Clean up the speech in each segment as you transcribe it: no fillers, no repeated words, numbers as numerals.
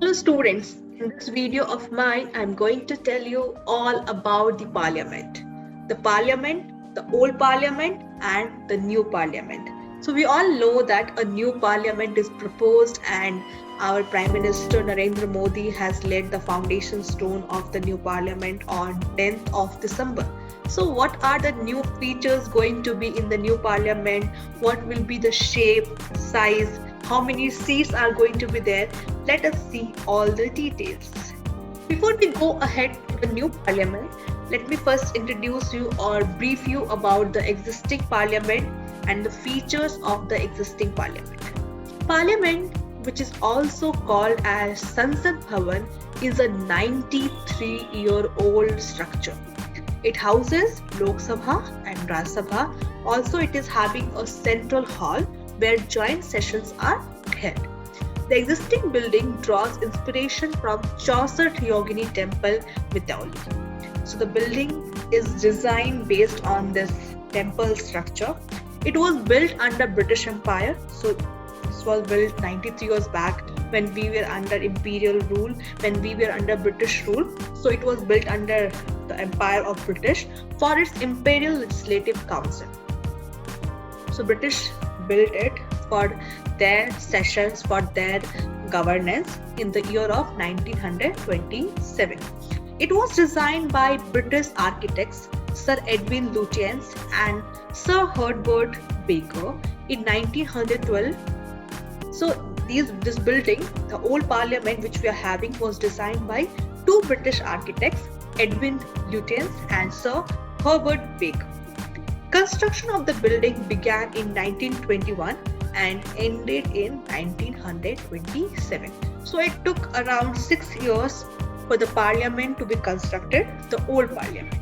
Hello students, in this video of mine, I'm going to tell you all about the parliament. The parliament, the old parliament and the new parliament. So we all know that a new parliament is proposed and our Prime Minister Narendra Modi has laid the foundation stone of the new parliament on 10th of December. So what are the new features going to be in the new parliament? What will be the shape, size, how many seats are going to be there? Let us see all the details. Before we go ahead to the new parliament, let me first introduce you or brief you about the existing parliament and the features of the existing parliament. Parliament, which is also called as Sansad Bhavan, is a 93-year-old structure. It houses Lok Sabha and Raj Sabha. Also, it is having a central hall where joint sessions are held. The existing building draws inspiration from Chaucer Yogini Temple, Mitauli. So the building is designed based on this temple structure. It was built under British Empire. So this was built 93 years back when we were under imperial rule, when we were under British rule. So it was built under the Empire of British for its Imperial Legislative Council. So British built it for their sessions, for their governance in the year of 1927. It was designed by British architects Sir Edwin Lutyens and Sir Herbert Baker in 1912. So this building, the old parliament which we are having, was designed by two British architects, Edwin Lutyens and Sir Herbert Baker. Construction of the building began in 1921 and ended in 1927. So it took around 6 years for the parliament to be constructed, the old parliament.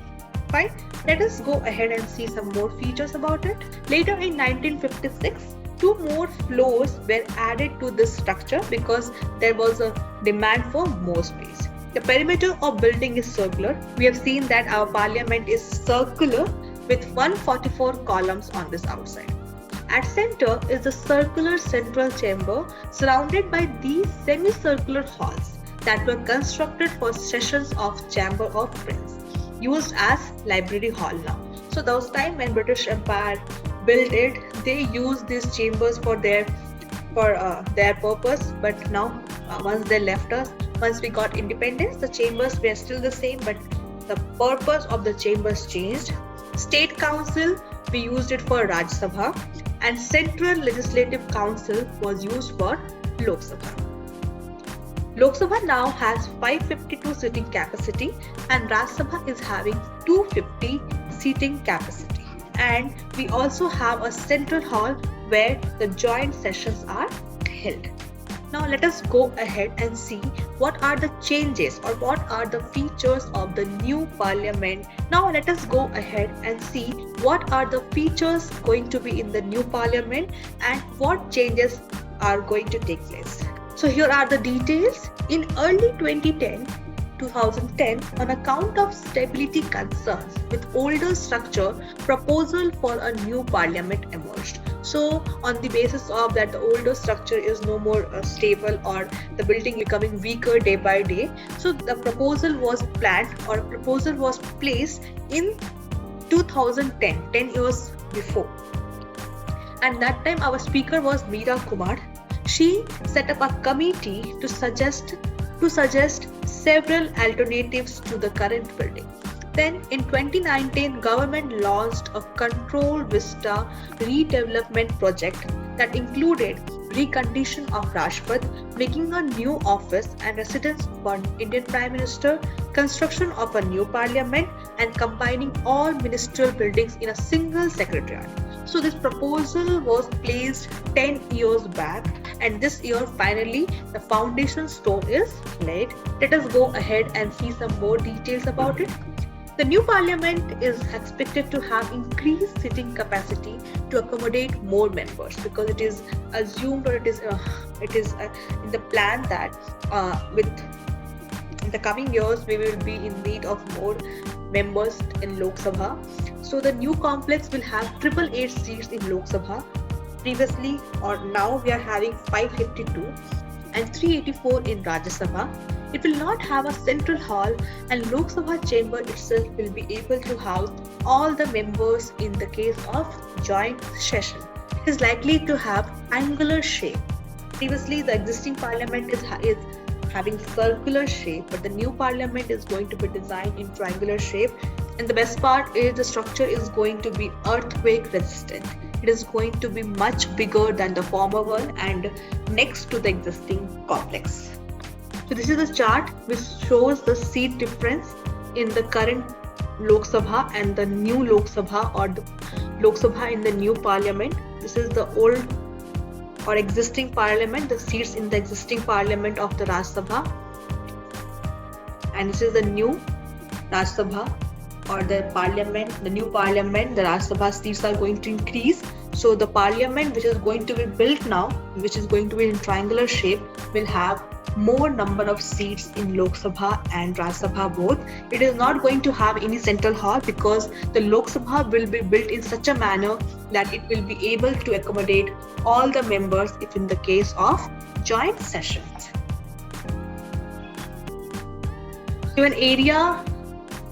Fine, let us go ahead and see some more features about it. Later in 1956, two more floors were added to this structure because there was a demand for more space. The perimeter of building is circular. We have seen that our parliament is circular with 144 columns on this outside. At center is the circular central chamber surrounded by these semicircular halls that were constructed for sessions of Chamber of Prince, used as library hall now. So those time when British Empire built it, they used these chambers for their purpose. But now, once they left us, once we got independence, the chambers were still the same, but the purpose of the chambers changed. State Council, we used it for Raj Sabha, and Central Legislative Council was used for Lok Sabha. Lok Sabha now has 552 seating capacity and Raj Sabha is having 250 seating capacity. And we also have a central hall where the joint sessions are held. Now let us go ahead and see what are the changes or what are the features of the new parliament. Now let us go ahead and see what are the features going to be in the new parliament and what changes are going to take place. So here are the details. In early 2010, on account of stability concerns with older structure, proposal for a new parliament emerged. So on the basis of that, the older structure is no more stable or the building becoming weaker day by day. So the proposal was planned or a proposal was placed in 2010, 10 years before. And that time our speaker was Meera Kumar. She set up a committee to suggest several alternatives to the current building. Then in 2019, government launched a Control Vista redevelopment project that included recondition of Rajpath, making a new office and residence for Indian Prime Minister, construction of a new parliament, and combining all ministerial buildings in a single secretariat. So this proposal was placed 10 years back, and this year finally the foundation stone is laid. Let us go ahead and see some more details about it. The new parliament is expected to have increased sitting capacity to accommodate more members because it is assumed or it is in the plan that with in the coming years we will be in need of more members in Lok Sabha. So the new complex will have 888 seats in Lok Sabha. Previously or now we are having 552. and 384 in Rajya Sabha. It will not have a central hall, and Lok Sabha chamber itself will be able to house all the members in the case of joint session. It is likely to have angular shape. Previously, the existing parliament is having circular shape, but the new parliament is going to be designed in triangular shape. And the best part is the structure is going to be earthquake resistant. It is going to be much bigger than the former one and next to the existing complex. So this is a chart which shows the seat difference in the current Lok Sabha and the new Lok Sabha, or the Lok Sabha in the new parliament. This is the old or existing parliament, the seats in the existing parliament of the Rajya Sabha, and this is the new Rajya Sabha or the parliament, the new parliament. The Rajya Sabha seats are going to increase. So the parliament which is going to be built now, which is going to be in triangular shape, will have more number of seats in Lok Sabha and Rajya Sabha both. It is not going to have any central hall because the Lok Sabha will be built in such a manner that it will be able to accommodate all the members if in the case of joint sessions. So an area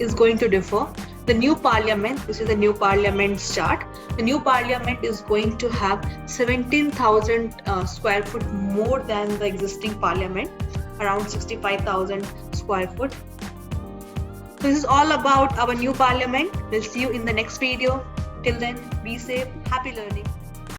is going to differ. The new parliament, this is the new parliament chart. The new parliament is going to have 17,000 square foot more than the existing parliament, around 65,000 square foot. So this is all about our new parliament. We'll see you in the next video. Till then, be safe, happy learning.